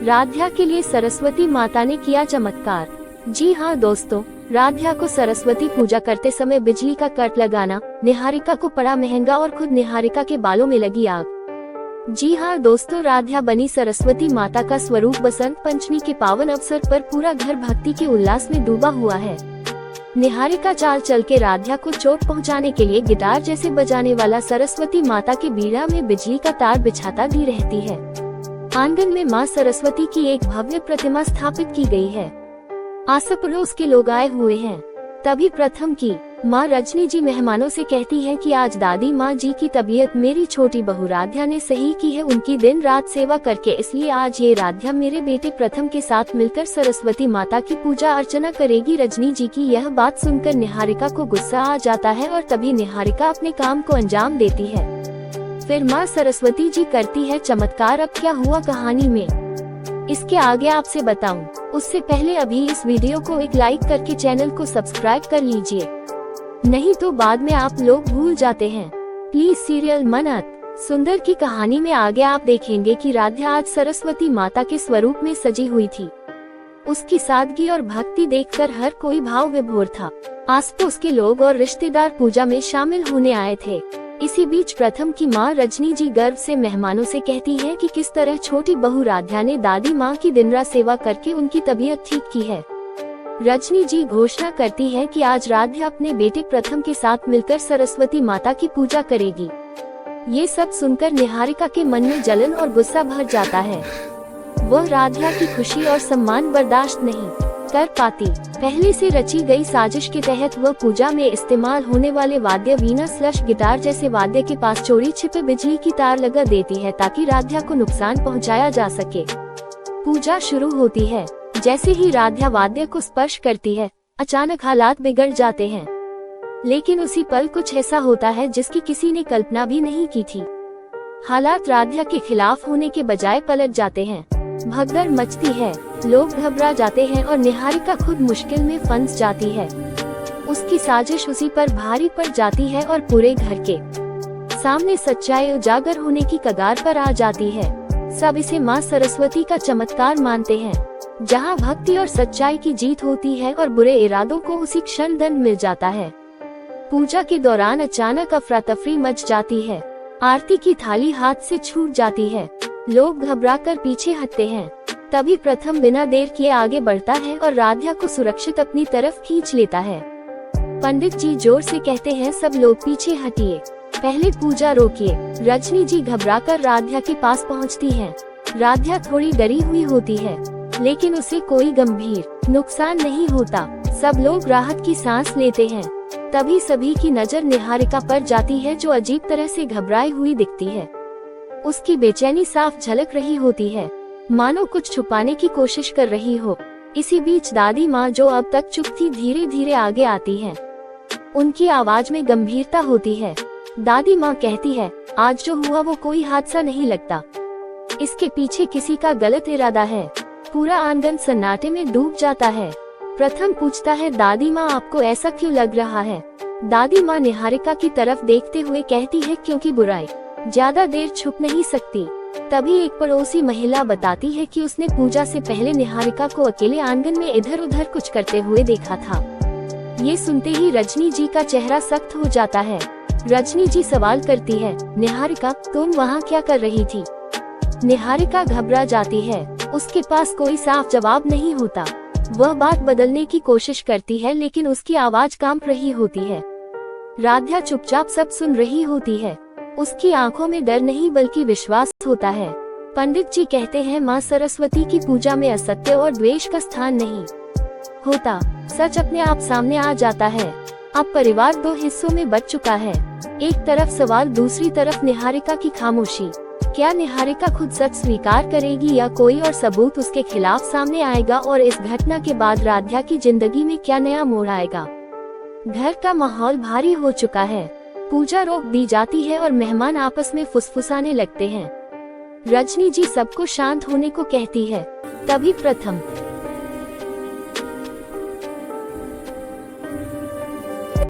राध्या के लिए सरस्वती माता ने किया चमत्कार। जी हाँ दोस्तों, राध्या को सरस्वती पूजा करते समय बिजली का कट लगाना निहारिका को पड़ा महंगा और खुद निहारिका के बालों में लगी आग। जी हाँ दोस्तों, राध्या बनी सरस्वती माता का स्वरूप। बसंत पंचमी के पावन अवसर पर पूरा घर भक्ति के उल्लास में डूबा हुआ है। निहारिका चाल चल के राध्या को चोट पहुंचाने के लिए गिटार जैसे बजाने वाला सरस्वती माता के बीड़ा में बिजली का तार बिछाता दी रहती है। आंगन में मां सरस्वती की एक भव्य प्रतिमा स्थापित की गई है। आस पड़ोस के लोग आए हुए हैं। तभी प्रथम की मां रजनी जी मेहमानों से कहती हैं कि आज दादी माँ जी की तबीयत मेरी छोटी बहू राध्या ने सही की है उनकी दिन रात सेवा करके, इसलिए आज ये राध्या मेरे बेटे प्रथम के साथ मिलकर सरस्वती माता की पूजा अर्चना करेगी। रजनी जी की यह बात सुनकर निहारिका को गुस्सा आ जाता है और तभी निहारिका अपने काम को अंजाम देती है। फिर माँ सरस्वती जी करती है चमत्कार। अब क्या हुआ कहानी में, इसके आगे आपसे बताऊं। उससे पहले अभी इस वीडियो को एक लाइक करके चैनल को सब्सक्राइब कर लीजिए, नहीं तो बाद में आप लोग भूल जाते हैं। प्लीज सीरियल मन्नत सुंदर की कहानी में आगे आप देखेंगे कि राध्या आज सरस्वती माता के स्वरूप में सजी हुई थी। उसकी सादगी और भक्ति देखकर हर कोई भाव विभोर था। आसपास के लोग और रिश्तेदार पूजा में शामिल होने आए थे। इसी बीच प्रथम की मां रजनी जी गर्व से मेहमानों से कहती है कि किस तरह छोटी बहू राध्या ने दादी माँ की दिन रात सेवा करके उनकी तबीयत ठीक की है। रजनी जी घोषणा करती है कि आज राध्या अपने बेटे प्रथम के साथ मिलकर सरस्वती माता की पूजा करेगी। ये सब सुनकर निहारिका के मन में जलन और गुस्सा भर जाता है। वह राध्या की खुशी और सम्मान बर्दाश्त नहीं कर पाती। पहले से रची गई साजिश के तहत वह पूजा में इस्तेमाल होने वाले वाद्य वीणा स्लश गिटार जैसे वाद्य के पास चोरी छिपे बिजली की तार लगा देती है ताकि राध्या को नुकसान पहुंचाया जा सके। पूजा शुरू होती है। जैसे ही राध्या वाद्य को स्पर्श करती है, अचानक हालात बिगड़ जाते हैं। लेकिन उसी पल कुछ ऐसा होता है जिसकी किसी ने कल्पना भी नहीं की थी। हालात राध्या के खिलाफ होने के बजाय पलट जाते हैं। भगदड़ मचती है, लोग घबरा जाते हैं और निहारिका खुद मुश्किल में फंस जाती है। उसकी साजिश उसी पर भारी पड़ जाती है और पूरे घर के सामने सच्चाई उजागर होने की कगार पर आ जाती है। सब इसे मां सरस्वती का चमत्कार मानते हैं, जहां भक्ति और सच्चाई की जीत होती है और बुरे इरादों को उसी क्षण दंड मिल जाता है। पूजा के दौरान अचानक अफरा तफरी मच जाती है। आरती की थाली हाथ से छूट जाती है। लोग घबराकर पीछे हटते हैं। तभी प्रथम बिना देर किए आगे बढ़ता है और राध्या को सुरक्षित अपनी तरफ खींच लेता है। पंडित जी जोर से कहते हैं, सब लोग पीछे हटिए, पहले पूजा रोकिए। रजनी जी घबराकर राध्या के पास पहुंचती हैं। राध्या थोड़ी डरी हुई होती है, लेकिन उसे कोई गंभीर नुकसान नहीं होता। सब लोग राहत की सांस लेते हैं। तभी सभी की नजर निहारिका पर जाती है, जो अजीब तरह से घबराई हुई दिखती है। उसकी बेचैनी साफ झलक रही होती है, मानो कुछ छुपाने की कोशिश कर रही हो। इसी बीच दादी माँ, जो अब तक चुप थी, धीरे धीरे आगे आती है। उनकी आवाज में गंभीरता होती है। दादी माँ कहती है, आज जो हुआ वो कोई हादसा नहीं लगता, इसके पीछे किसी का गलत इरादा है। पूरा आंगन सन्नाटे में डूब जाता है। प्रथम पूछता है, दादी माँ आपको ऐसा क्यों लग रहा है? दादी माँ निहारिका की तरफ देखते हुए कहती है, क्योंकि बुराई ज्यादा देर छुप नहीं सकती। तभी एक पड़ोसी महिला बताती है कि उसने पूजा से पहले निहारिका को अकेले आंगन में इधर उधर कुछ करते हुए देखा था। ये सुनते ही रजनी जी का चेहरा सख्त हो जाता है। रजनी जी सवाल करती है, निहारिका तुम वहाँ क्या कर रही थी? निहारिका घबरा जाती है। उसके पास कोई साफ जवाब नहीं होता। वह बात बदलने की कोशिश करती है, लेकिन उसकी आवाज कांप रही होती है। राध्या चुपचाप सब सुन रही होती है। उसकी आंखों में डर नहीं बल्कि विश्वास होता है। पंडित जी कहते हैं, मां सरस्वती की पूजा में असत्य और द्वेष का स्थान नहीं होता। सच अपने आप सामने आ जाता है। अब परिवार दो हिस्सों में बट चुका है। एक तरफ सवाल, दूसरी तरफ निहारिका की खामोशी। क्या निहारिका खुद सच स्वीकार करेगी या कोई और सबूत उसके खिलाफ सामने आएगा? और इस घटना के बाद राध्या की जिंदगी में क्या नया मोड़ आएगा? घर का माहौल भारी हो चुका है। पूजा रोक दी जाती है और मेहमान आपस में फुसफुसाने लगते हैं। रजनी जी सबको शांत होने को कहती है। तभी प्रथम